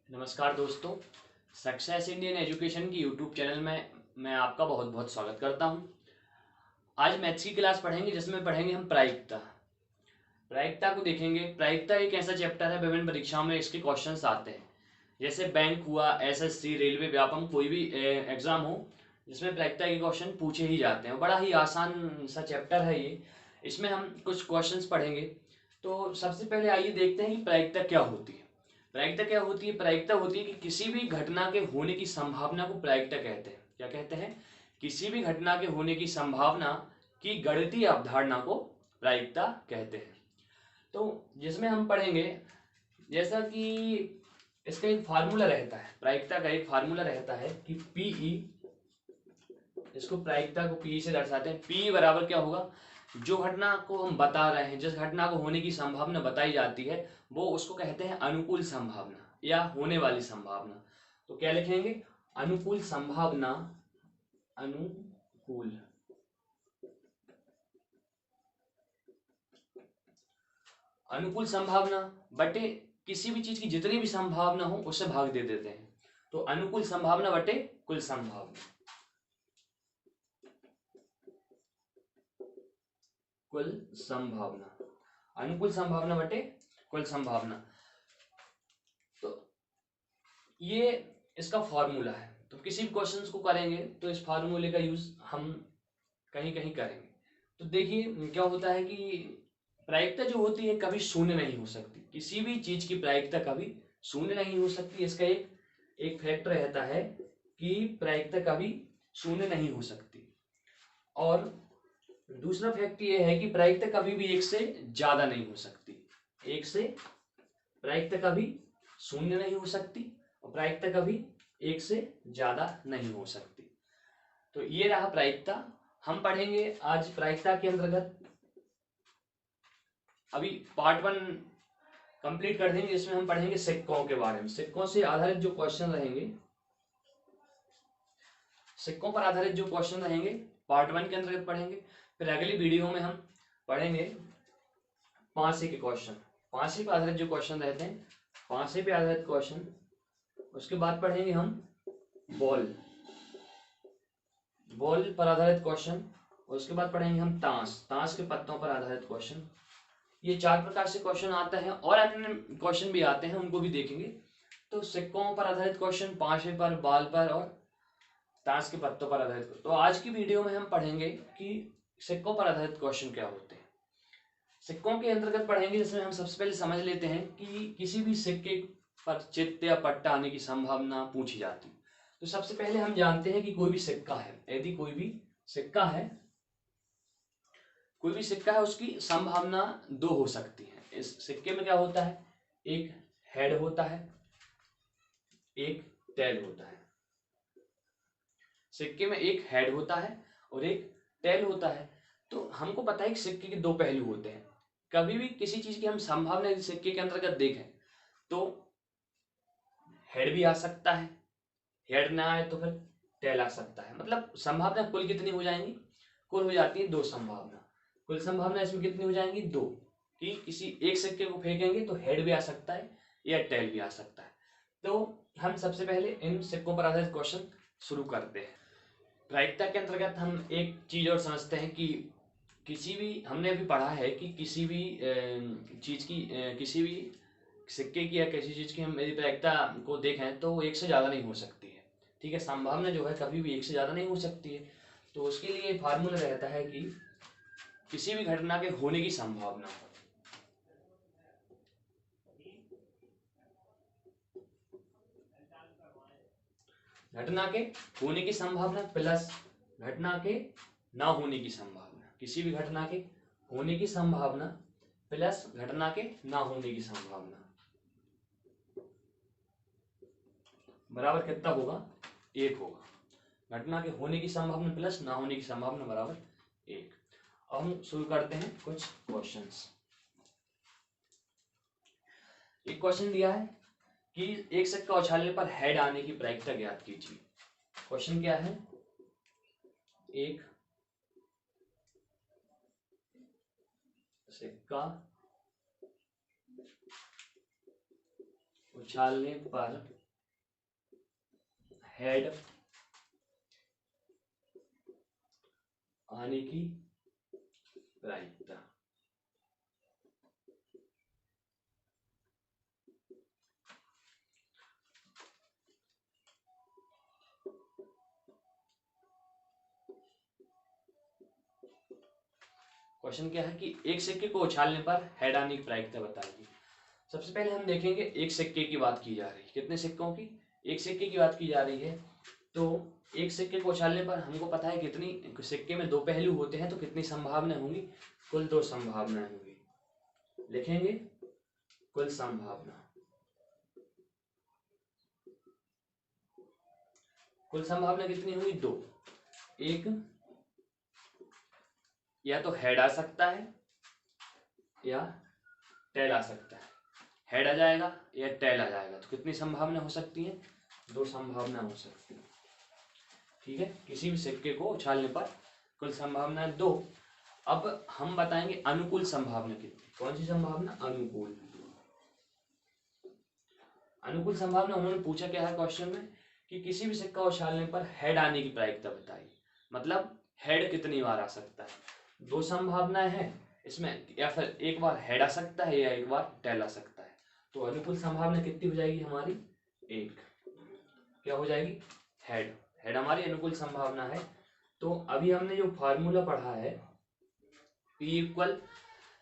नमस्कार दोस्तों। Success Indian education की यूट्यूब चैनल में मैं आपका बहुत बहुत स्वागत करता हूं। आज मैथ्स की क्लास पढ़ेंगे जिसमें पढ़ेंगे हम प्रायिकता। प्रायिकता को देखेंगे। प्रायिकता एक ऐसा चैप्टर है, विभिन्न परीक्षाओं में इसके क्वेश्चंस आते हैं। जैसे बैंक हुआ, एसएससी, रेलवे, व्यापम, कोई भी एग्जाम हो जिसमें प्रायिकता के क्वेश्चन पूछे ही जाते हैं। बड़ा ही आसान सा चैप्टर है ये। इसमें हम कुछ क्वेश्चंस पढ़ेंगे। तो सबसे पहले आइए देखते हैं कि प्रायिकता क्या होती है। प्रायिकता क्या होती है? प्रायिकता होती है कि किसी भी घटना के होने की संभावना को प्रायिकता कहते हैं। क्या कहते हैं? किसी भी घटना के होने की संभावना की गणितीय अवधारणा को प्रायिकता कहते हैं। तो जिसमें हम पढ़ेंगे, जैसा कि इसका एक फार्मूला रहता है, प्रायिकता का एक फार्मूला रहता है कि पीई, इसको प्रायिकता को पीई से दर्शाते हैं। पी बराबर क्या होगा? जो घटना को हम बता रहे हैं, जिस घटना को होने की संभावना बताई जाती है, वो उसको कहते हैं अनुकूल संभावना या होने वाली संभावना। तो क्या लिखेंगे? अनुकूल संभावना, अनुकूल अनुकूल संभावना बटे किसी भी चीज की जितनी भी संभावना हो उससे भाग दे देते हैं। तो अनुकूल संभावना बटे कुल संभावना, कुल संभावना, अनुकूल संभावना बटे कुल संभावना। तो ये इसका फॉर्मूला है। तो किसी भी क्वेश्चंस को करेंगे तो इस फार्मूले का यूज हम कहीं कहीं करेंगे। तो देखिए क्या होता है कि प्रायिकता जो होती है कभी शून्य नहीं हो सकती। किसी भी चीज की प्रायिकता कभी शून्य नहीं हो सकती। इसका एक एक फैक्ट रहता है कि प्रायिकता कभी शून्य नहीं हो सकती। और दूसरा फैक्ट ये है कि प्रायिकता कभी भी एक से ज्यादा नहीं हो सकती। एक से प्रायिकता कभी शून्य नहीं हो सकती और प्रायिकता कभी एक से ज्यादा नहीं हो सकती। तो ये रहा प्रायिकता। हम पढ़ेंगे आज प्रायिकता के अंतर्गत। अभी पार्ट 1 कंप्लीट कर देंगे, इसमें हम पढ़ेंगे सिक्कों के बारे में। सिक्कों से आधारित जो क्वेश्चन रहेंगे, सिक्कों पर आधारित जो क्वेश्चन रहेंगे पार्ट 1 के अंतर्गत पढ़ेंगे। फिर अगली वीडियो में हम पढ़ेंगे पांसे के क्वेश्चन। पांसे पर आधारित जो क्वेश्चन रहते हैं, पांसे पे आधारित क्वेश्चन। उसके बाद पढ़ेंगे हम बॉल, बॉल पर आधारित क्वेश्चन। उसके बाद पढ़ेंगे हम ताश, ताश के पत्तों पर आधारित क्वेश्चन। ये 4 प्रकार से क्वेश्चन आते हैं और अन्य क्वेश्चन भी आते हैं, उनको भी देखेंगे। तो सिक्कों पर आधारित क्वेश्चन, पांचे पर, बॉल पर और ताश के पत्तों पर आधारित। तो आज की वीडियो में हम पढ़ेंगे कि सिक्कों पर आधारित क्वेश्चन क्या होते हैं। सिक्कों के अंतर्गत पढ़ेंगे जिसमें हम सबसे पहले समझ लेते हैं कि किसी भी सिक्के पर चित्त या पट्टा आने की संभावना पूछी जाती है। तो सबसे पहले हम जानते हैं कि कोई भी सिक्का है, यदि कोई भी सिक्का है, कोई भी सिक्का है, उसकी संभावना 2 हो सकती है। इस सिक्के में क्या होता है? एक हेड होता है, एक टेल होता है। सिक्के में एक हेड होता है और एक टेल होता है। तो हमको पता है कि सिक्के के 2 पहलू होते हैं। कभी भी किसी चीज की हम संभावना इस सिक्के के अंतर्गत देखें तो हेड भी आ सकता है, हेड ना आए तो फिर टेल आ सकता है। मतलब संभावना कुल कितनी हो जाएंगी? कुल हो जाती है 2 संभावना। कुल संभावना इसमें कितनी हो जाएंगी? 2। कि किसी एक सिक्के को फेंकेंगे तो हेड भी आ सकता है या टेल भी आ सकता है। तो हम सबसे पहले इन सिक्कों पर आधारित क्वेश्चन शुरू करते हैं। प्रायिकता के अंतर्गत हम एक चीज और समझते हैं कि किसी भी, हमने अभी पढ़ा है कि किसी भी चीज की, किसी भी सिक्के की या किसी चीज की हम यदि प्रायिकता को देखें तो वो एक से ज्यादा नहीं हो सकती है। ठीक है, संभावना जो है कभी भी एक से ज्यादा नहीं हो सकती है। तो उसके लिए फार्मूला रहता है कि किसी भी घटना के होने की संभावना, घटना के होने की संभावना प्लस घटना के ना होने की संभावना, किसी भी घटना के होने की संभावना प्लस घटना के ना होने की संभावना बराबर कितना होगा? 1 होगा। घटना के होने की संभावना प्लस ना होने की संभावना बराबर 1। अब हम शुरू करते हैं कुछ क्वेश्चंस। एक क्वेश्चन दिया है कि एक सिक्का उछालने पर हेड आने की प्रायिकता ज्ञात कीजिए। क्वेश्चन क्या है? एक सिक्का उछालने पर हेड आने की प्रायिकता। क्वेश्चन क्या है कि एक सिक्के को उछालने पर हेड आने की प्रायिकता बताइए। सबसे पहले हम देखेंगे एक सिक्के की बात की जा रही है। कितने सिक्कों की? एक सिक्के की बात की जा रही है। तो एक सिक्के को उछालने पर हमको पता है कितनी, सिक्के में दो पहलू होते हैं तो कितनी संभावना होंगी? कुल दो संभावनाएं होंगी। लिखेंगे कुल संभावना। कुल संभावना कितनी होगी? दो। एक या तो हेड आ सकता है या टेल आ सकता है। हेड आ जाएगा या टेल आ जाएगा। तो कितनी संभावना हो सकती है? दो संभावना हो सकती है। ठीक है, किसी भी सिक्के को उछालने पर कुल संभावना दो। अब हम बताएंगे अनुकूल संभावना कितनी। कौन सी संभावना? अनुकूल। अनुकूल संभावना उन्होंने पूछा क्या है क्वेश्चन में कि किसी भी सिक्का उछालने पर हेड आने की प्रायिकता बताइए। मतलब हेड कितनी बार आ सकता है? दो संभावनाएं हैं इसमें, या फिर एक बार हेड आ सकता है या एक बार टेल आ सकता है। तो अनुकूल संभावना कितनी हो जाएगी हमारी? एक। क्या हो जाएगी? हेड। हेड हमारी अनुकूल संभावना है। तो अभी हमने जो फार्मूला पढ़ा है P इक्वल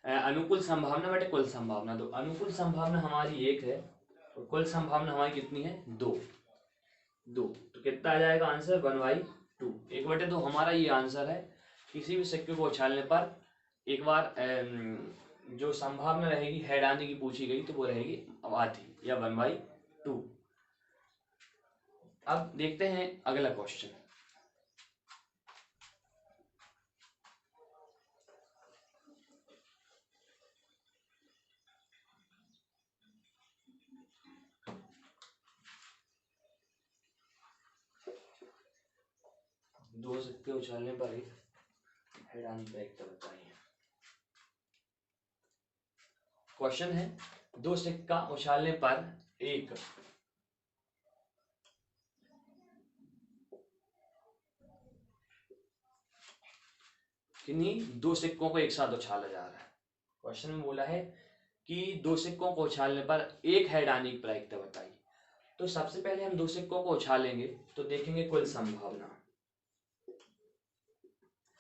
अनुकूल संभावना बटे कुल संभावना। तो अनुकूल संभावना हमारी एक है और कुल संभावना हमारी कितनी है? दो। तो कितना आ जाएगा आंसर? 1/2। 1/2 हमारा ये आंसर है। किसी भी सिक्के को उछालने पर एक बार जो संभावना रहेगी हेड आने की पूछी गई तो वो रहेगी आधी या 1/2। अब देखते हैं अगला क्वेश्चन। दो सिक्के उछालने पर एक हेड आने की प्रायिकता बताइए। क्वेश्चन है दो सिक्का उछालने पर एक किन्हीं दो सिक्कों को एक साथ उछाला जा रहा है। क्वेश्चन में बोला है कि दो सिक्कों को उछालने पर एक हेड आने की प्रायिकता बताइए। तो सबसे पहले हम दो सिक्कों को उछालेंगे तो देखेंगे कुल संभावना।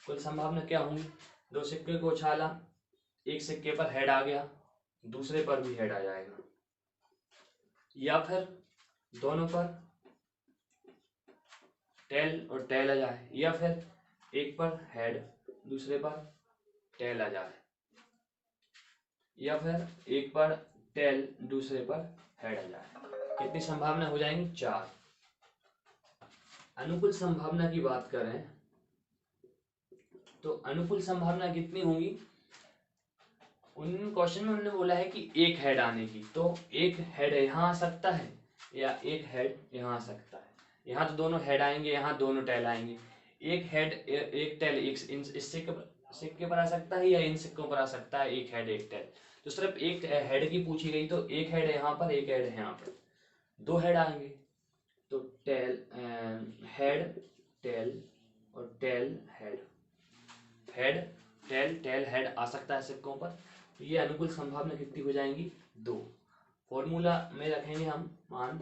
कुल संभावना क्या होंगी? दो सिक्के को उछाला, एक सिक्के पर हेड आ गया, दूसरे पर भी हेड आ जाएगा, या फिर दोनों पर टेल और टेल आ जाए, या फिर एक पर हेड दूसरे पर टेल आ जाए, या फिर एक पर टेल दूसरे पर हेड आ जाए। कितनी संभावना हो जाएंगी? 4। अनुकूल संभावना की बात करें तो अनुकूल संभावना कितनी होगी? उन क्वेश्चन में हमने बोला है कि एक हेड आने की। तो एक हेड यहाँ आ सकता है या एक हेड यहाँ आ सकता है। यहाँ तो दोनों हेड आएंगे, यहाँ दोनों टेल आएंगे। एक हेड एक टेल इस सिक्के पर आ सकता है या इन सिक्कों पर आ सकता है। एक हेड एक टेल। तो सिर्फ एक हेड की पूछी गई तो एक हेड यहाँ पर, एक हेड यहाँ पर, दो हेड आएंगे। तो टेल हेड टेल और tail head, head tail tail head आ सकता है सिक्कों पर। तो ये अनुकूल संभावना कितनी हो जाएंगी? 2। फॉर्मूला में रखेंगे हम मान,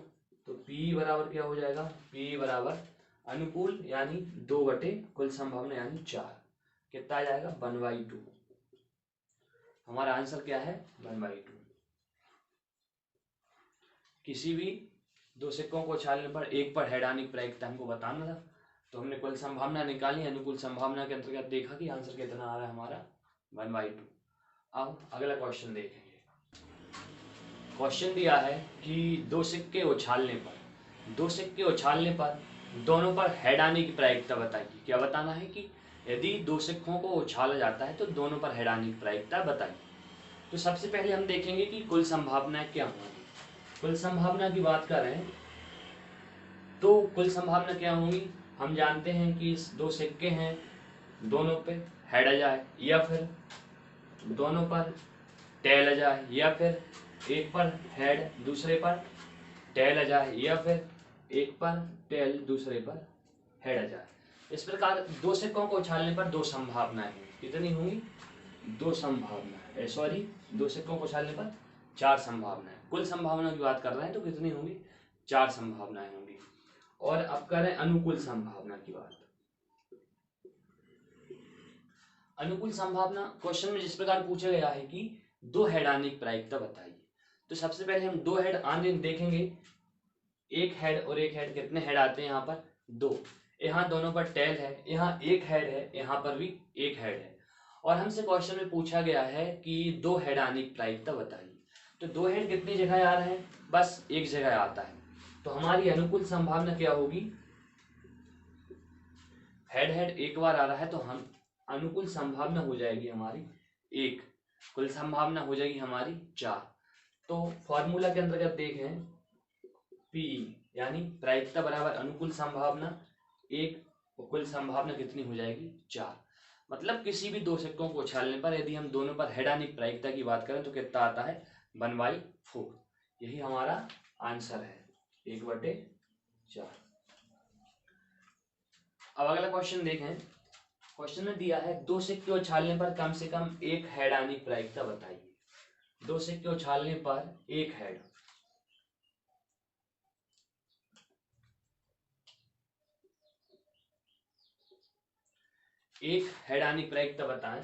तो P बराबर क्या हो जाएगा? P बराबर अनुकूल यानी 2 बटे कुल संभावना यानी 4। कितना आ जाएगा? 1/2। हमारा आंसर क्या है? 1/2। किसी भी दो सिक्कों को उछालने पर एक पर हेड आने की प्रायिकता हमको बताना था, तो हमने कुल संभावना निकाली। अनुकूल संभावना के अंतर्गत देखा कि आंसर कितना आ रहा है हमारा? 1/2। अब अगला क्वेश्चन देखेंगे। क्वेश्चन दिया है कि दो सिक्के उछालने पर दोनों पर हेड आने की प्रायिकता बताइए। क्या बताना है कि यदि दो सिक्कों को उछाला जाता है तो दोनों पर हेड आने की प्रायिकता बताइए। तो सबसे पहले हम देखेंगे कि कुल संभावना क्या होगी। कुल संभावना की बात करें तो कुल संभावना क्या होगी? हम जानते हैं कि दो सिक्के हैं, दोनों पे हेड आ जाए, या फिर दोनों पर टेल आ जाए, या फिर एक पर हेड दूसरे पर टेल आ जाए, या फिर एक पर टेल दूसरे पर हेड आ जाए। इस प्रकार दो सिक्कों को उछालने पर दो संभावनाएं होंगी। कितनी होंगी? दो संभावनाएं, सॉरी, दो सिक्कों को उछालने पर चार संभावनाएं। कुल संभावनाओं की बात कर रहे हैं तो कितनी होंगी? चार संभावनाएं होंगी। और अब करें अनुकूल संभावना की बात। अनुकूल संभावना क्वेश्चन में जिस प्रकार पूछा गया है कि दो हेड आने की प्रायिकता बताइए, तो सबसे पहले हम दो हेड आने देखेंगे। एक हेड और एक हेड, कितने हेड आते हैं यहाँ पर? दो। यहाँ दोनों पर टेल है, यहाँ एक हेड है, यहाँ पर भी एक हेड है। और हमसे क्वेश्चन में पूछा गया है कि दो हेड आने की प्रायिकता बताइए। तो दो हेड कितनी जगह आ रहे हैं? बस एक जगह आता है। तो हमारी अनुकूल संभावना क्या होगी? हेड हेड एक बार आ रहा है तो हम अनुकूल संभावना हो जाएगी हमारी एक, कुल संभावना हो जाएगी हमारी चार। तो फॉर्मूला के अंतर्गत देखें, पी यानी प्रायिकता बराबर अनुकूल संभावना एक, कुल संभावना कितनी हो जाएगी? चार। मतलब किसी भी दो सिक्कों को उछालने पर यदि हम दोनों पर हेड आने की प्रायिकता की बात करें तो कितना आता है? 1/4। यही हमारा आंसर है, 1/4। अब अगला क्वेश्चन देखें। क्वेश्चन में दिया है दो सिक्के उछालने पर कम से कम एक हेड आने की प्रायिकता बताइए। दो सिक्के उछालने पर एक हेड, एक हेड आने की प्रायिकता बताएं।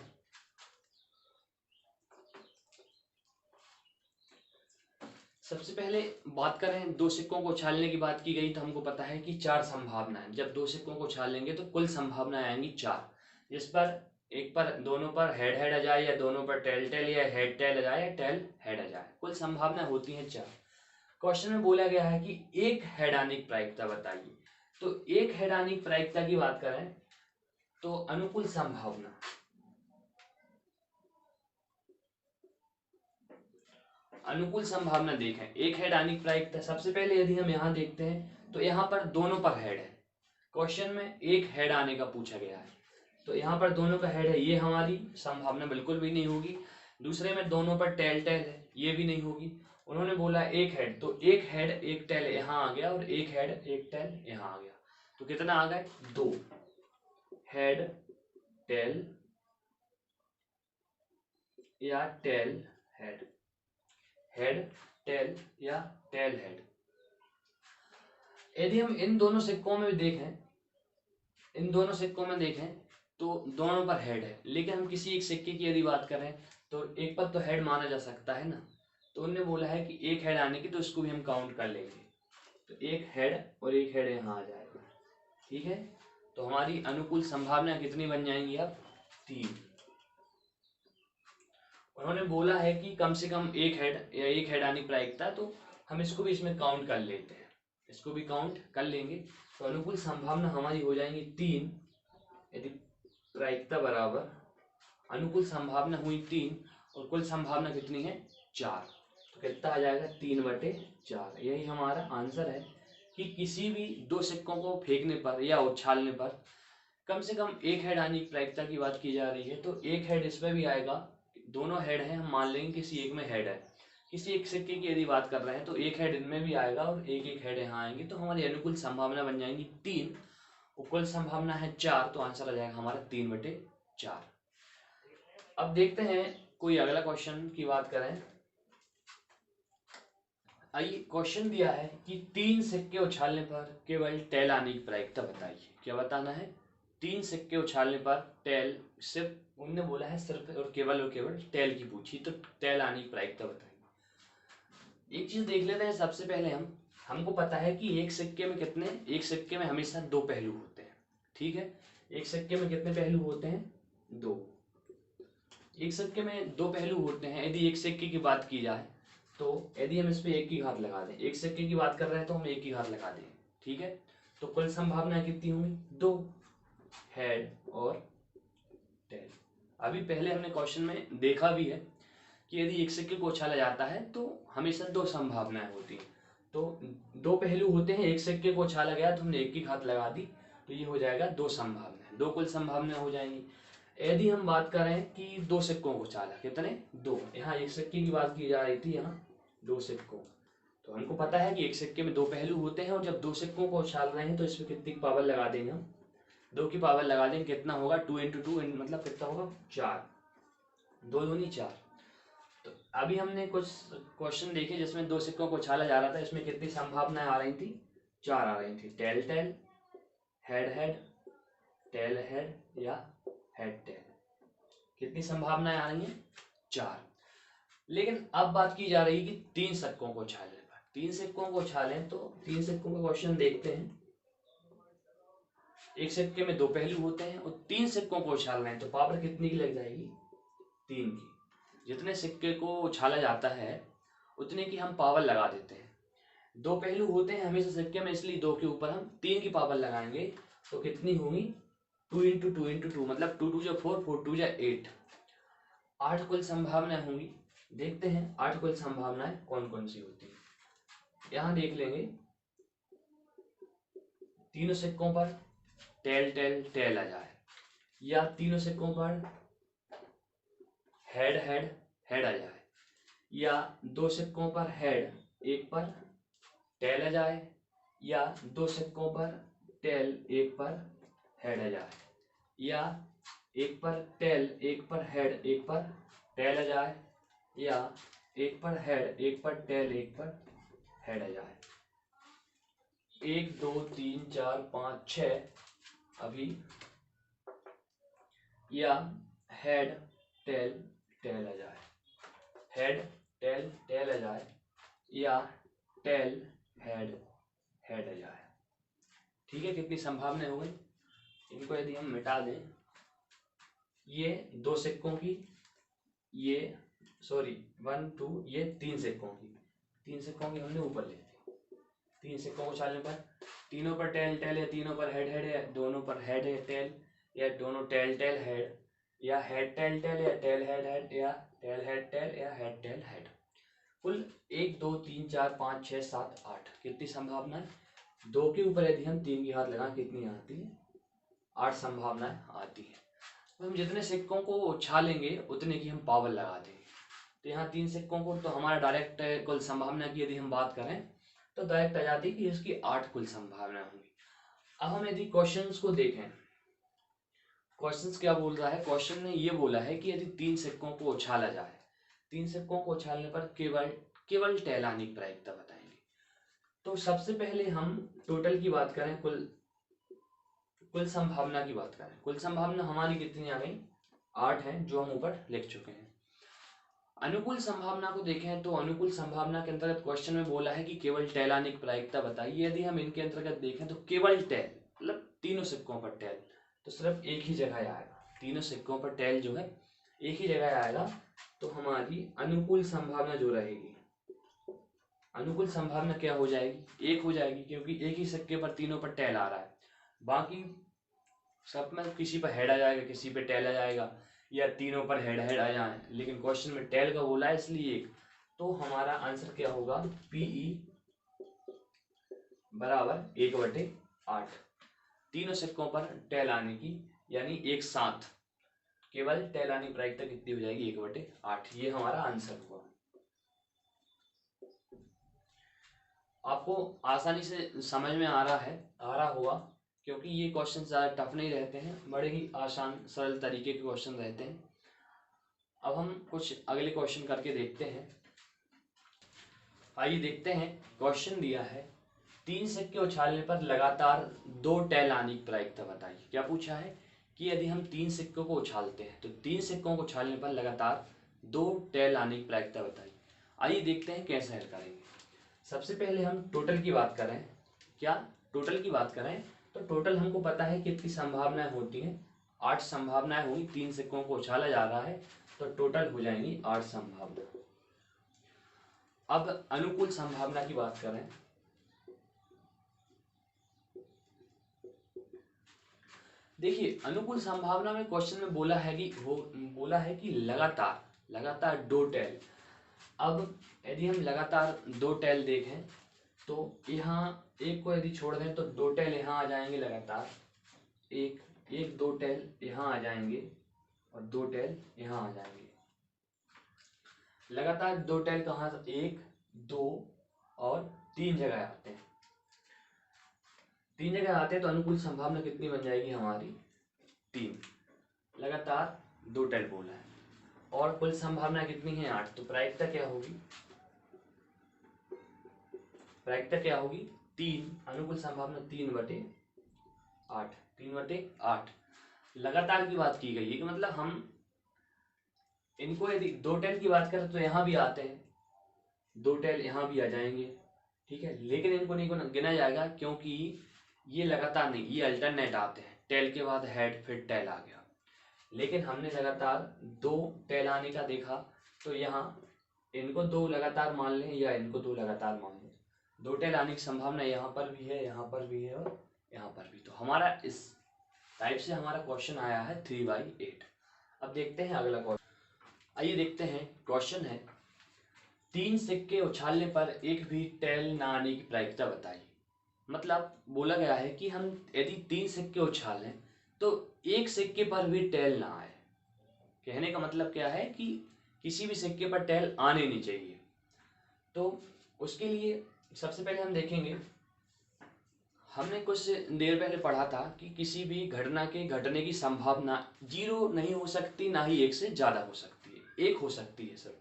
सबसे पहले बात करें, दो सिक्कों को उछालने की बात की गई तो हमको पता है कि चार संभावनाएं। जब दो सिक्कों को उछालेंगे तो कुल संभावनाएं आएंगी चार, जिस पर एक पर दोनों पर हेड हेड आ जाए, या दोनों पर टेल टेल, या हेड टेल आ जाए, या टेल हेड आ जाए। कुल संभावना होती है चार। क्वेश्चन में बोला गया है कि एक हेड आने की प्रायिकता बताइए। तो एक हेड आने की प्रायिकता की बात करें तो अनुकूल संभावना, अनुकूल संभावना देखें, एक हेड आने की प्रायिकता। सबसे पहले यदि हम यहाँ देखते हैं तो यहाँ पर दोनों पर हेड है। क्वेश्चन में एक हेड आने का पूछा गया है, तो यहाँ पर दोनों का हेड है, ये हमारी संभावना बिल्कुल भी नहीं होगी। दूसरे में दोनों पर टेल टेल है, ये भी नहीं होगी। उन्होंने बोला एक हेड, तो एक हेड एक टेल यहाँ आ गया, और एक हेड एक टेल यहाँ आ गया। तो कितना आ गए? दो हेड टेल या टेल हेड, हेड टेल या टेल हेड। यदि हम इन दोनों सिक्कों में देखें, इन दोनों सिक्कों में देखें तो दोनों पर हेड है, लेकिन हम किसी एक सिक्के की यदि बात करें तो एक पर तो हेड माना जा सकता है ना। तो उन्होंने बोला है कि एक हेड आने की, तो इसको भी हम काउंट कर लेंगे। तो एक हेड और एक हेड यहाँ आ जाएगा, ठीक है। तो हमारी अनुकूल संभावना कितनी बन जाएंगी अब? 3। उन्होंने बोला है कि कम से कम एक हेड या एक हेड आने की प्रायिकता, तो हम इसको भी इसमें काउंट कर लेते हैं, इसको भी काउंट कर लेंगे। तो अनुकूल संभावना हमारी हो जाएंगी 3, यदि प्रायिकता बराबर अनुकूल संभावना हुई 3 और कुल संभावना कितनी है? 4। तो कितना आ जाएगा? 3/4। यही हमारा आंसर है कि किसी भी दो सिक्कों को फेंकने पर या उछालने पर कम से कम एक हेड आने की प्रायिकता की बात की जा रही है। तो एक हेड इसमें भी आएगा, दोनों हेड हैं, हम मान लेंगे किसी एक में हेड है। किसी एक सिक्के की यदि बात कर रहे हैं तो एक हेड इनमें भी आएगा और एक एक हेड यहाँ आएंगे। तो हमारी अनुकूल संभावना बन जाएंगी 3 और कुल संभावना है 4। तो आंसर आ जाएगा हमारा 3/4। अब देखते हैं कोई अगला क्वेश्चन की बात करें। आइए, क्वेश्चन दिया है कि 3 सिक्के उछालने पर केवल टेल आने की प्रायिकता बताइए। क्या बताना है? 3 सिक्के उछालने पर टेल, सिर्फ उन्होंने बोला है सिर्फ और केवल टेल की पूछी, तो टेल आने की प्रायिकता बताइए। एक चीज देख लेते हैं सबसे पहले। हमको पता है कि एक सिक्के में कितने, एक सिक्के में हमेशा दो पहलू होते हैं, ठीक है। एक सिक्के में कितने पहलू होते हैं? 2। एक सिक्के में दो पहलू होते हैं। यदि एक सिक्के की बात की जाए तो यदि हम इस पे एक की घात लगा दें, एक सिक्के की बात कर रहे हैं तो हम एक की घात लगा दें, ठीक है। तो कुल संभावना कितनी होंगी? 2, हेड और टेल। अभी पहले हमने क्वेश्चन में देखा भी है कि यदि एक सिक्के को उछाला जाता है तो हमेशा दो संभावनाएं होती हैं। तो दो पहलू होते हैं, एक सिक्के को उछाला गया तो हमने एक की घात लगा दी, तो ये हो जाएगा दो संभावनाएं, दो कुल संभावनाएं हो जाएंगी। यदि हम बात करें कि दो सिक्कों को उछाला, कितने? 2। यहाँ एक सिक्के की बात की जा रही थी, यहाँ 2 सिक्कों, तो हमको पता है कि एक सिक्के में दो पहलू होते हैं, और जब दो सिक्कों को उछाल रहे हैं तो इसमें कितनी की पावर लगा देंगे हम, 2 की पावर लगा देंगे। कितना होगा, 2 × 2 मतलब कितना होगा, 4, 2 दूनी 4। तो अभी हमने कुछ क्वेश्चन देखे जिसमें दो सिक्कों को उछाला जा रहा था, इसमें कितनी संभावनाएं आ रही थी, 4 आ रही थी। Tail tail, head head, tail head या हेड टेल, कितनी संभावनाएं आ रही हैं, 4। लेकिन अब बात की जा रही है कि 3 सिक्कों को उछालने पर। 3 सिक्कों को उछालें तो 3 सिक्कों का क्वेश्चन देखते हैं। एक सिक्के में दो पहलू होते हैं और 3 सिक्कों को उछाल रहे हैं, तो पावर कितनी की लग जाएगी, 3 की। जितने सिक्के को उछाला जाता है उतने की हम पावर लगा देते हैं। दो पहलू होते हैं हमेशा सिक्के में, इसलिए 2 के ऊपर हम 3 की पावर लगाएंगे, तो कितनी होगी, 2 × 2 × 2 मतलब 2 × 2 = 4, 4 × 2 = 8। 8 कुल संभावनाएं होंगी। देखते हैं 8 कुल संभावनाएं कौन कौन सी होती है। यहां देख लेंगे, तीनों सिक्कों पर टेल टेल टेल आ जाए, या तीनों सिक्कों पर हेड हेड हेड आ जाए, या दो सिक्कों पर हेड, एक पर टेल आ जाए, या दो सिक्कों पर टेल, एक पर हेड आ जाए, या एक पर टेल, एक पर हेड, एक पर टेल आ जाए, या एक पर हेड, एक पर टेल, एक पर हेड आ जाए। 1 2 3 4 5 6 अभी, या हेड टेल टेल आ जाए, हेड टेल टेल आ जाए, या टेल हेड हेड आ जाए। ठीक है, कितनी संभावनाएं हो गई। इनको यदि हम मिटा दें, ये दो सिक्कों की, ये सॉरी 1 2, ये 3 सिक्कों की, 3 सिक्कों की हमने ऊपर ले ली। 3 सिक्कों को उछालने पर तीनों पर टेल टेल है, तीनों पर हेड हेड है, दोनों पर हेड है टेल, या दोनों टेल टेल हेड, या हेड टेल टेल, या टेल हेड हेड, या टेल हेड टेल, या हेड टेल हेड। कुल 1 2 3 4 5 6 7 8, कितनी संभावना है, 2 के ऊपर यदि हम 3 की हाथ लगा, कितनी आती है, 8 संभावनाएं आती है। तो हम जितने सिक्कों को उछालेंगे उतने की हम पावर लगा देंगे। तो यहाँ 3 सिक्कों को, तो हमारा डायरेक्ट कुल संभावना की यदि हम बात करें तो डायरेक्ट आ जाती है कि इसकी 8 कुल संभावना होंगी। अब हम यदि क्वेश्चंस को देखें, क्वेश्चंस क्या बोल रहा है, क्वेश्चन ने ये बोला है कि यदि 3 सिक्कों को उछाला जाए, 3 सिक्कों को उछालने पर केवल टेल आने की प्रायिकता बताएंगे। तो सबसे पहले हम टोटल की बात करें, कुल संभावना की बात करें, कुल संभावना हमारी कितनी आ गई, 8 है, जो हम ऊपर लिख चुके हैं। अनुकूल संभावना को देखें तो अनुकूल संभावना के अंतर्गत क्वेश्चन में बोला है कि केवल टेल आने की प्रायिकता बताइए। यदि हम इनके अंतर्गत देखें तो केवल टेल मतलब तीनों सिक्कों पर टेल, तो सिर्फ एक ही जगह आएगा, तीनों सिक्कों पर टेल जो है एक ही जगह आएगा। तो हमारी अनुकूल संभावना जो रहेगी, अनुकूल संभावना क्या हो जाएगी, 1 हो जाएगी, क्योंकि एक ही सिक्के पर तीनों पर टेल आ रहा है। बाकी सब में किसी पर हेड आ जाएगा, किसी पे टेल आ जाएगा, या तीनों पर हेड हेड आ जाए, लेकिन क्वेश्चन में टेल का बोला है इसलिए 1। तो हमारा आंसर क्या होगा, PE बराबर 1/8, तीनों सिक्कों पर टेल आने की, यानी एक साथ केवल टेल आने की प्रायिकता कितनी हो जाएगी, 1/8। ये हमारा आंसर हुआ। आपको आसानी से समझ में आ रहा होगा, क्योंकि ये क्वेश्चन ज़्यादा टफ नहीं रहते हैं, बड़े ही आसान सरल तरीके के क्वेश्चन रहते हैं। अब हम कुछ अगले क्वेश्चन करके देखते हैं। आइए देखते हैं, क्वेश्चन दिया है 3 सिक्के उछालने पर लगातार 2 टेल आने की प्रायिकता बताइए। क्या पूछा है कि यदि हम 3 सिक्कों को उछालते हैं तो 3 सिक्कों को उछालने पर लगातार 2 टेल आने की प्रायिकता बताइए। आइए देखते हैं कैसे हल करेंगे। सबसे पहले हम टोटल की बात करें, क्या टोटल की बात करें तो टोटल हमको पता है कितनी संभावनाएं होती हैं, 8 संभावनाएं हुई, 3 सिक्कों को उछाला जा रहा है, तो टोटल हो जाएंगी 8 संभावना। अब अनुकूल संभावना की बात करें, देखिए अनुकूल संभावना में क्वेश्चन में बोला है कि लगातार 2 टेल। अब यदि हम लगातार 2 टेल देखें तो यहाँ एक को यदि छोड़ दें तो 2 टेल यहाँ आ जाएंगे लगातार, एक 2 टेल यहाँ आ जाएंगे और 2 टेल यहाँ आ जाएंगे। लगातार 2 टेल कहाँ, 1 2 और 3 जगह आते हैं, 3 जगह आते हैं तो अनुकूल संभावना कितनी बन जाएगी हमारी 3। लगातार 2 टेल बोला है और कुल संभावना कितनी है 8, तो प्रायिकता क्या होगी, प्रायिकता क्या होगी 3, अनुकूल संभावना 3/8, 3/8। लगातार की बात की गई है कि मतलब हम इनको यदि 2 टेल की बात करें तो यहाँ भी आते हैं, 2 टेल यहाँ भी आ जाएंगे, ठीक है, लेकिन इनको नहीं गिना जाएगा क्योंकि ये लगातार नहीं, ये अल्टरनेट आते हैं, टेल के बाद हेड फिर टेल आ गया। लेकिन हमने लगातार 2 टेल आने का देखा तो यहाँ इनको 2 लगातार मान लें या इनको 2 लगातार मान लें, 2 टेल आने की संभावना यहाँ पर भी है, यहाँ पर भी है और यहाँ पर भी। तो हमारा इस टाइप से हमारा क्वेश्चन आया है 3/8। अब देखते हैं अगला क्वेश्चन। आइए देखते हैं, क्वेश्चन है 3 सिक्के उछालने पर एक भी टेल ना आने की प्रायिकता बताइए। मतलब बोला गया है कि हम यदि 3 सिक्के उछालें तो एक सिक्के पर भी टेल ना आए। कहने का मतलब क्या है कि किसी भी सिक्के पर टेल आने नहीं चाहिए। तो उसके लिए सबसे पहले हम देखेंगे, हमने कुछ देर पहले पढ़ा था कि किसी भी घटना के घटने की संभावना 0 नहीं हो सकती, ना ही 1 से ज़्यादा हो सकती है, 1 हो सकती है सर।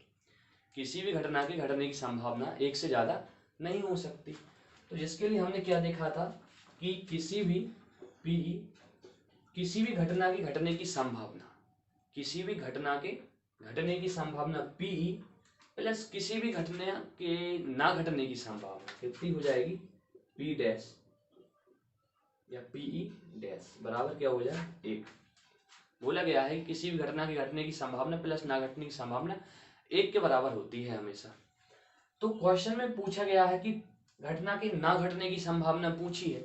किसी भी घटना के घटने की संभावना 1 से ज़्यादा नहीं हो सकती। तो जिसके लिए हमने क्या देखा था कि किसी भी किसी भी घटना के घटने की संभावना, किसी भी घटना के घटने की संभावना P प्लस किसी भी घटना के ना घटने की संभावना कितनी हो जाएगी P डैश या PE डैश बराबर क्या हो जाए 1। बोला गया है कि किसी भी घटना के घटने की संभावना प्लस ना घटने की संभावना 1 के बराबर होती है हमेशा। तो क्वेश्चन में पूछा गया है कि घटना के ना घटने की संभावना पूछी है,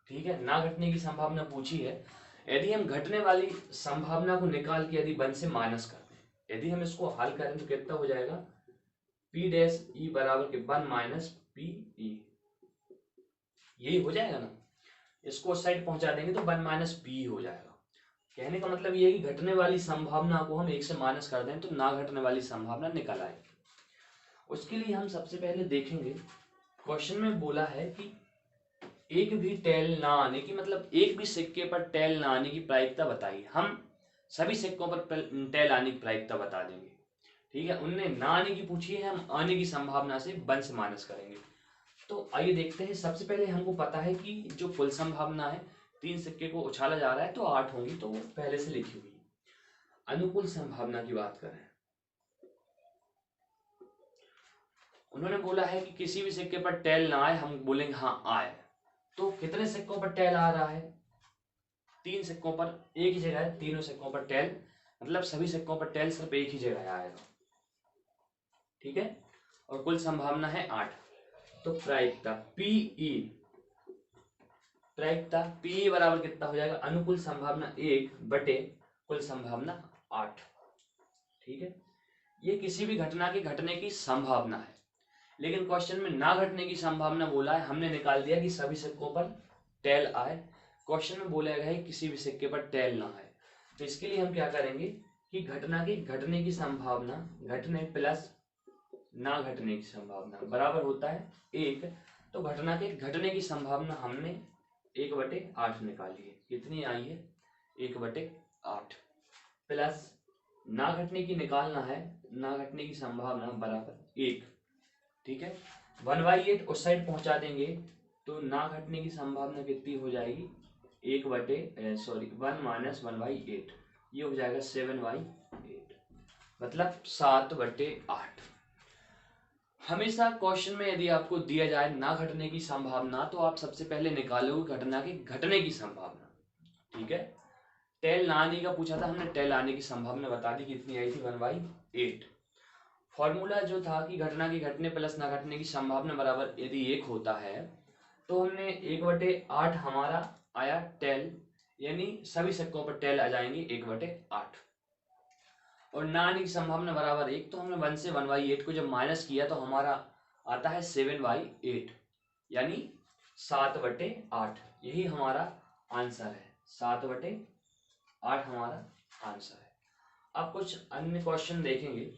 ठीक है, ना घटने की संभावना पूछी है। यदि हम घटने वाली संभावना को निकाल के यदि 1 से माइनस करते हैं, यदि हम इसको हल करें तो कितना हो जाएगा P डैश E बराबर के 1 माइनस PE, यही हो जाएगा ना। इसको उस साइड पहुंचा देंगे तो 1 माइनस PE हो जाएगा। कहने का मतलब ये है कि घटने वाली संभावना को हम 1 से माइनस कर दें तो ना घटने वाली संभावना निकल आए। उसके लिए हम सबसे पहले देखेंगे, क्वेश्चन में बोला है कि एक भी टेल ना आने की, मतलब एक भी सिक्के पर टेल ना आने की प्रायिकता बताइए। हम सभी सिक्कों पर टेल आने की प्रायिकता बता देंगे, ठीक है। उनने ना आने की पूछी है, हम आने की संभावना से 1 से माइनस करेंगे। तो आइए देखते हैं। सबसे पहले हमको पता है कि जो कुल संभावना है 3 सिक्के को उछाला जा रहा है तो 8 होंगी, तो वो पहले से लिखी हुई है। अनुकूल संभावना की बात करें, उन्होंने बोला है कि किसी भी सिक्के पर टेल ना आए, हम बोलेंगे हाँ आए। तो कितने सिक्कों पर टेल आ रहा है 3 सिक्कों पर, एक ही जगह है, तीनों सिक्कों पर टेल, मतलब सभी सिक्कों पर टेल सिर्फ एक ही जगह आएगा, ठीक है। और कुल संभावना है 8। तो प्रायिकता PE, प्रायिकता PE बराबर कितना हो जाएगा, अनुकूल संभावना 1 बटे कुल संभावना 8, ठीक है। ये किसी भी घटना के घटने की संभावना है, लेकिन क्वेश्चन में ना घटने की संभावना बोला है, हमने निकाल दिया कि सभी सिक्कों पर टेल आए। क्वेश्चन में बोला गया है किसी भी सिक्के पर टेल ना आए, तो इसके लिए हम क्या करेंगे कि घटना के घटने की संभावना, घटने प्लस ना घटने की संभावना बराबर होता है 1। तो घटना के घटने की संभावना हमने 1/8 निकाली है, कितनी आई है 1/8, प्लस ना घटने की निकालना है, ना घटने की संभावना बराबर 1, ठीक है। 1/8 उस साइड पहुंचा देंगे तो ना घटने की संभावना कितनी हो जाएगी 1 माइनस 1/8, ये हो जाएगा 7/8, मतलब 7/8। हमेशा क्वेश्चन में यदि आपको दिया जाए ना घटने की संभावना तो आप सबसे पहले निकालोगे घटना के घटने की संभावना, ठीक है। टेल ना आने का पूछा था, हमने टेल आने की संभावना बता दी, कितनी आई थी 1/8। फॉर्मूला जो था कि घटना के घटने प्लस ना घटने की संभावना बराबर यदि 1 होता है तो हमने 1/8 हमारा आया टेल, यानी सभी सिक्कों पर टेल आ जाएंगे 1/8, और ना आने की संभावना बराबर 1, तो हमने 1 से 1/8 को जब माइनस किया तो हमारा आता है 7/8, यानी 7/8। यही हमारा आंसर है, 7/8 हमारा आंसर है। अब कुछ अन्य क्वेश्चन देखेंगे।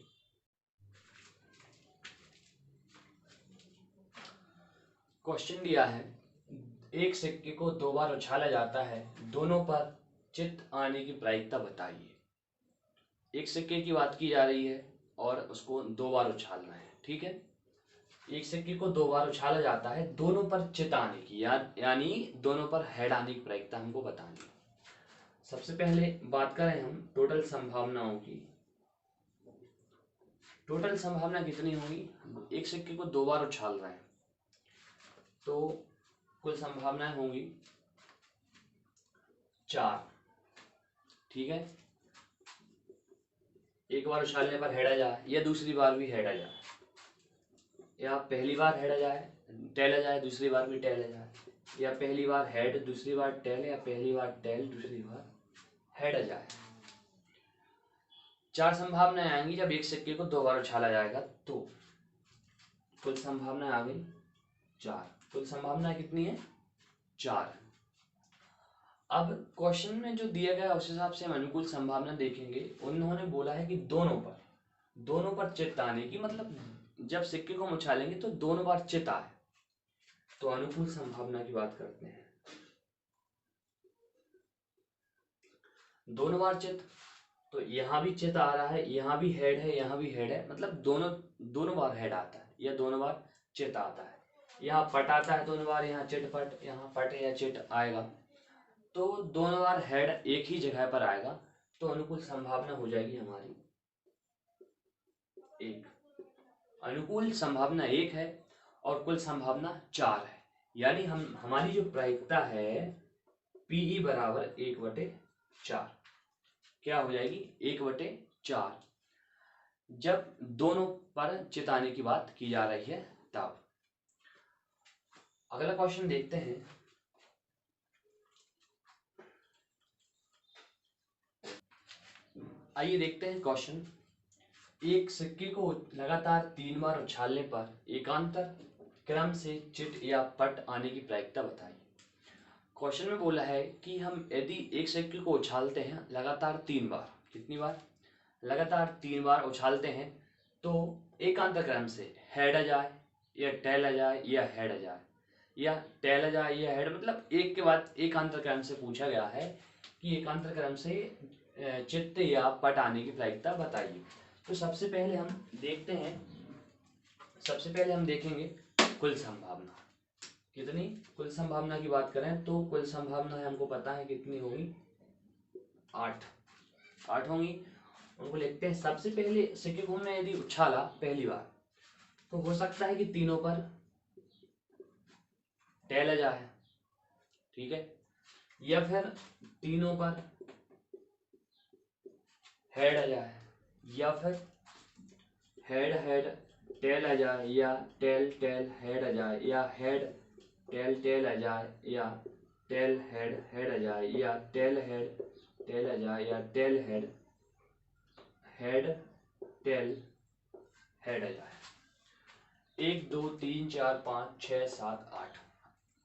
क्वेश्चन दिया है, एक सिक्के को 2 बार उछाला जाता है, दोनों पर चित आने की प्रायिकता बताइए। एक सिक्के की बात की जा रही है और उसको 2 बार उछालना है, ठीक है। एक सिक्के को 2 बार उछाला जाता है, दोनों पर चित आने की यानी दोनों पर हेड आने की प्रायिकता हमको बतानी है। सबसे पहले बात करें हम टोटल संभावनाओं की। टोटल संभावना कितनी होगी? एक सिक्के को 2 बार उछाल रहे हैं तो कुल संभावनाएं होंगी 4, ठीक है। एक बार उछालने पर हेड आ जाए या दूसरी बार भी हेड आ जाए, या पहली बार हेड आ जाए टेल आ जाए, दूसरी बार भी टेल आ जाए, या पहली बार हेड दूसरी बार टेल, या पहली बार टेल दूसरी बार हेड आ जाए। 4 संभावनाएं आएंगी जब एक सिक्के को 2 बार उछाला जाएगा, तो कुल संभावनाएं आ गई 4। कुल संभावना कितनी है? 4। अब क्वेश्चन में जो दिया गया उस हिसाब से हम अनुकूल संभावना देखेंगे। उन्होंने बोला है कि दोनों पर चित आने की, मतलब जब सिक्के को हम उछालेंगे तो दोनों बार चित आए, तो अनुकूल संभावना की बात करते हैं। दोनों बार चित, तो यहाँ भी चित आ रहा है, यहाँ भी हेड है, यहाँ भी हेड है, मतलब दोनों बार हेड आता है या दोनों बार चित आता है। यहाँ पट आता है दोनों बार, यहाँ चिट पट, यहाँ पट या चिट आएगा, तो दोनों बार हेड एक ही जगह पर आएगा, तो अनुकूल संभावना हो जाएगी हमारी 1। अनुकूल संभावना 1 है और कुल संभावना 4 है, यानी हमारी जो प्रायिकता है Pe बराबर 1/4 क्या हो जाएगी? 1/4, जब दोनों पर चिताने की बात की जा रही है तब। अगला क्वेश्चन देखते हैं। आइए देखते हैं क्वेश्चन। एक सिक्के को लगातार 3 बार उछालने पर एकांतर क्रम से चिट या पट आने की प्रायिकता बताइए। क्वेश्चन में बोला है कि हम यदि एक सिक्के को उछालते हैं लगातार 3 बार, कितनी बार? लगातार 3 बार उछालते हैं, तो एकांतर क्रम से हेड आ जाए या टेल आ जाए या हेड आ जाए, या टेल आ जाए या हेड, मतलब एक के बाद एकांतर क्रम से पूछा गया है कि एकांतर क्रम से चित्त या पट आने की प्रायिकता बताइए। तो सबसे पहले हम देखेंगे कुल संभावना कितनी। कुल संभावना की बात करें तो कुल संभावना हमको पता है कितनी होगी, 8 होंगी। उनको लिखते हैं। सबसे पहले सिक्के को हमने यदि उछाला पहली बार, तो हो सकता है कि तीनों पर टेल आ जाए, ठीक है, या फिर तीनों पर हेड आ जाए, या फिर हेड हेड टेल आ जाए, या टेल टेल हेड आ जाए, या हेड टेल टेल आ जाए, या टेल हेड हेड आ जाए, या टेल हेड टेल आ जाए, या tail head head tail head आ जाए। 1 2 3 4 5 6 7 8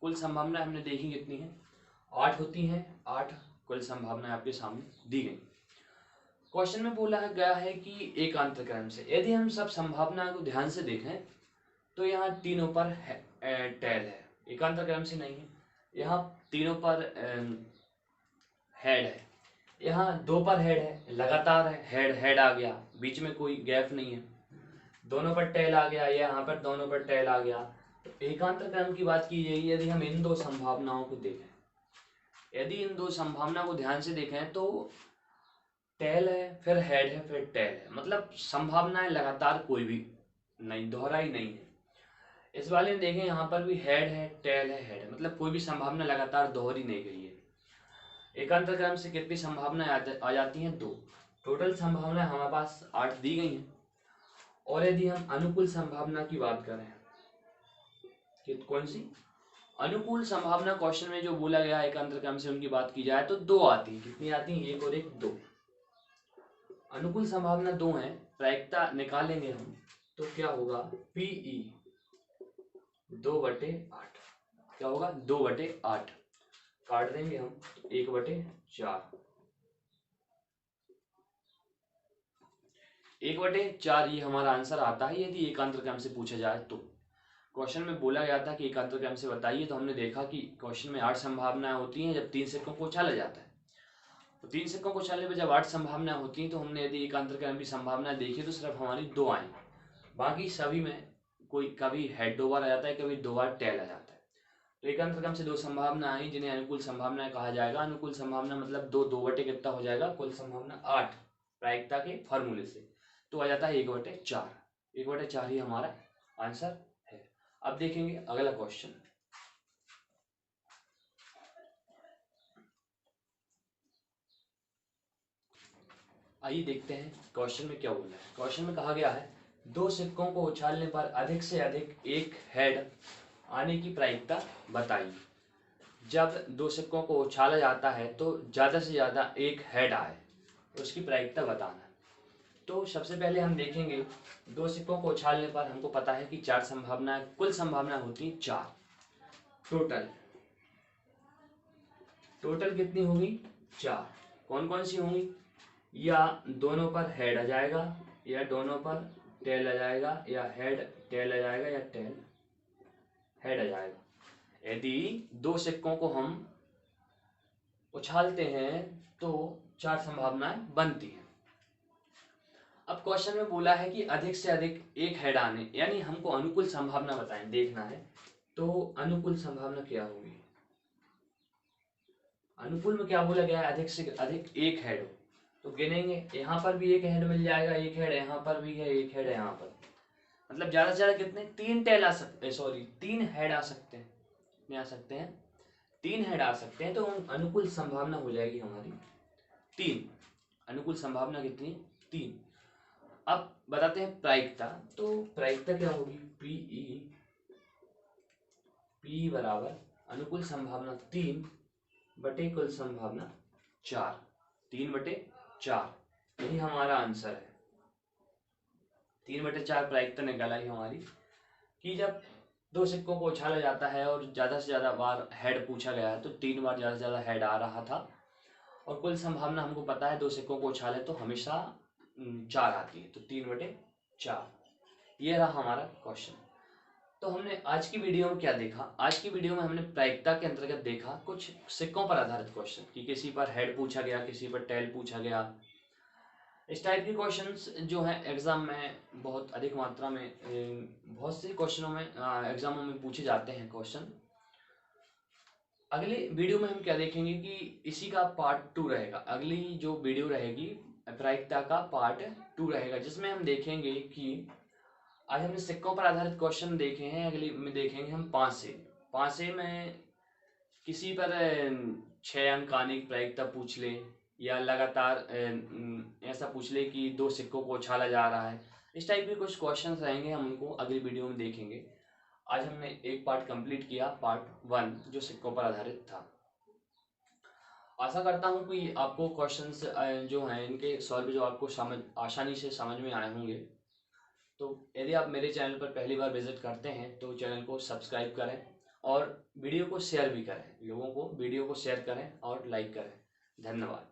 कुल संभावना हमने देखी कितनी है? 8 होती हैं। 8 कुल संभावना आपके सामने दी गई। क्वेश्चन में बोला गया है कि एकांतर क्रम से, यदि हम सब संभावना को ध्यान से देखें तो यहाँ तीनों पर टेल है, एकांतर क्रम से नहीं है। यहाँ तीनों पर हेड है, यहाँ 2 पर हेड है, लगातार है, हेड हेड आ गया, बीच में कोई गैप नहीं है। दोनों पर टेल आ गया, यहाँ पर दोनों पर टेल आ गया। तो एकांतर क्रम की बात की जाएगी यदि हम इन 2 संभावनाओं को देखें, यदि इन 2 संभावना को ध्यान से देखें तो टेल है, फिर हेड है, फिर टेल है, मतलब संभावनाएं लगातार कोई भी नहीं, दोहराई नहीं है। इस वाले में देखें, यहाँ पर भी हेड है, टेल है, हेड है, मतलब कोई भी संभावना लगातार दोहरी नहीं गई है। एकांतर क्रम से कितनी संभावनाएं आ जाती हैं? 2। टोटल संभावनाएं हमारे पास 8 दी गई हैं। और यदि हम अनुकूल संभावना की बात करें, कि कौन सी अनुकूल संभावना, क्वेश्चन में जो बोला गया एकांतर क्रम से उनकी बात की जाए तो 2 आती है। कितनी आती है? 1 और 1 2। अनुकूल संभावना 2 है, प्रायिकता निकालेंगे हम तो क्या होगा? Pe 2/8 क्या होगा? 2/8 काट देंगे हम, 1/4। 1/4 ये हमारा आंसर आता है यदि एकांतर क्रम से पूछा जाए तो। क्वेश्चन में बोला गया था कि एकांतर क्रम से बताइए, तो हमने देखा कि क्वेश्चन में 8 संभावनाएं होती हैं जब 3 सिक्कों को उछाला जाता है। तो 3 सिक्कों को उछालने पर जब 8 संभावनाएं होती हैं, तो हमने यदि एकांतर क्रम की संभावनाएं देखी तो सिर्फ हमारी 2 आई, बाकी सभी में कोई कभी हेड 2 बार आ जाता है, कभी 2 बार टेल आ जाता है। तो एकांतर क्रम से 2 संभावना आई जिन्हें अनुकूल संभावनाएं कहा जाएगा। अनुकूल संभावना मतलब 2 कितना हो जाएगा, कुल संभावना 8 प्रायिकता के फॉर्मूले से, तो आ जाता है 1/4। 1/4 ही हमारा आंसर है। अब देखेंगे अगला क्वेश्चन। आइए देखते हैं क्वेश्चन में क्या बोला है। क्वेश्चन में कहा गया है 2 सिक्कों को उछालने पर अधिक से अधिक एक हेड आने की प्रायिकता बताइए। जब 2 सिक्कों को उछाला जाता है तो ज़्यादा से ज़्यादा एक हेड आए, उसकी प्रायिकता बताना है। तो सबसे पहले हम देखेंगे 2 सिक्कों को उछालने पर हमको पता है कि 4 संभावनाएं, कुल संभावना होती है 4। टोटल कितनी होगी, 4। कौन कौन सी होंगी, या दोनों पर हेड आ जाएगा, या दोनों पर टेल आ जाएगा, या हेड टेल आ जाएगा, या टेल हेड आ जाएगा। यदि 2 सिक्कों को हम उछालते हैं तो 4 संभावनाएं बनती हैं। अब क्वेश्चन में बोला है कि अधिक से अधिक एक हेड आने, यानी हमको अनुकूल संभावना बताएं, देखना है। तो अनुकूल संभावना क्या होगी, अनुकूल में क्या बोला गया है, अधिक से अधिक एक हेड हो, तो गिनेंगे, यहाँ पर भी एक हेड मिल जाएगा, एक हेड यहाँ पर भी है, एक हेड यहाँ पर, मतलब ज्यादा से ज्यादा कितने, 3 टेल आ सकते, सॉरी 3 हेड आ सकते हैं। कितने आ सकते हैं, 3 हेड आ सकते हैं। तो अनुकूल संभावना हो जाएगी हमारी 3। अनुकूल संभावना कितनी, 3। अब बताते हैं प्रायिकता। तो प्रायिकता क्या होगी, पी बराबर अनुकूल संभावना 3 बटे कुल संभावना 4। 3/4 यही हमारा आंसर है। 3/4 प्रायिकता निकल आई हमारी कि जब 2 सिक्कों को उछाला जाता है और ज्यादा से ज्यादा बार हेड पूछा गया है, तो 3 बार ज्यादा से ज्यादा हेड आ रहा था, और कुल संभावना हमको पता है 2 सिक्कों को उछाले तो हमेशा 4 आती है, तो 3/4 ये रहा हमारा क्वेश्चन। तो हमने आज की वीडियो में क्या देखा, आज की वीडियो में हमने प्रायिकता के अंतर्गत देखा कुछ सिक्कों पर आधारित क्वेश्चन, कि किसी पर हेड पूछा गया, किसी पर टेल पूछा गया। इस टाइप के क्वेश्चंस जो है एग्जाम में बहुत अधिक मात्रा में, बहुत से क्वेश्चनों में, एग्जामों में पूछे जाते हैं क्वेश्चन। अगले वीडियो में हम क्या देखेंगे कि इसी का पार्ट 2 रहेगा। अगली जो वीडियो रहेगी प्रायिकता का पार्ट 2 रहेगा, जिसमें हम देखेंगे कि आज हमने सिक्कों पर आधारित क्वेश्चन देखे हैं, अगली में देखेंगे हम पांसे में किसी पर 6 अंक आने की प्रायिकता पूछ ले, या लगातार ऐसा पूछ ले कि 2 सिक्कों को उछाला जा रहा है। इस टाइप के कुछ क्वेश्चंस रहेंगे, हम उनको अगली वीडियो में देखेंगे। आज हमने एक पार्ट कंप्लीट किया, पार्ट 1 जो सिक्कों पर आधारित था। आशा करता हूँ कि आपको क्वेश्चंस जो हैं इनके सॉल्व जो आपको आसानी से समझ में आए होंगे। तो यदि आप मेरे चैनल पर पहली बार विजिट करते हैं तो चैनल को सब्सक्राइब करें और वीडियो को शेयर भी करें, लोगों को वीडियो को शेयर करें और लाइक करें। धन्यवाद।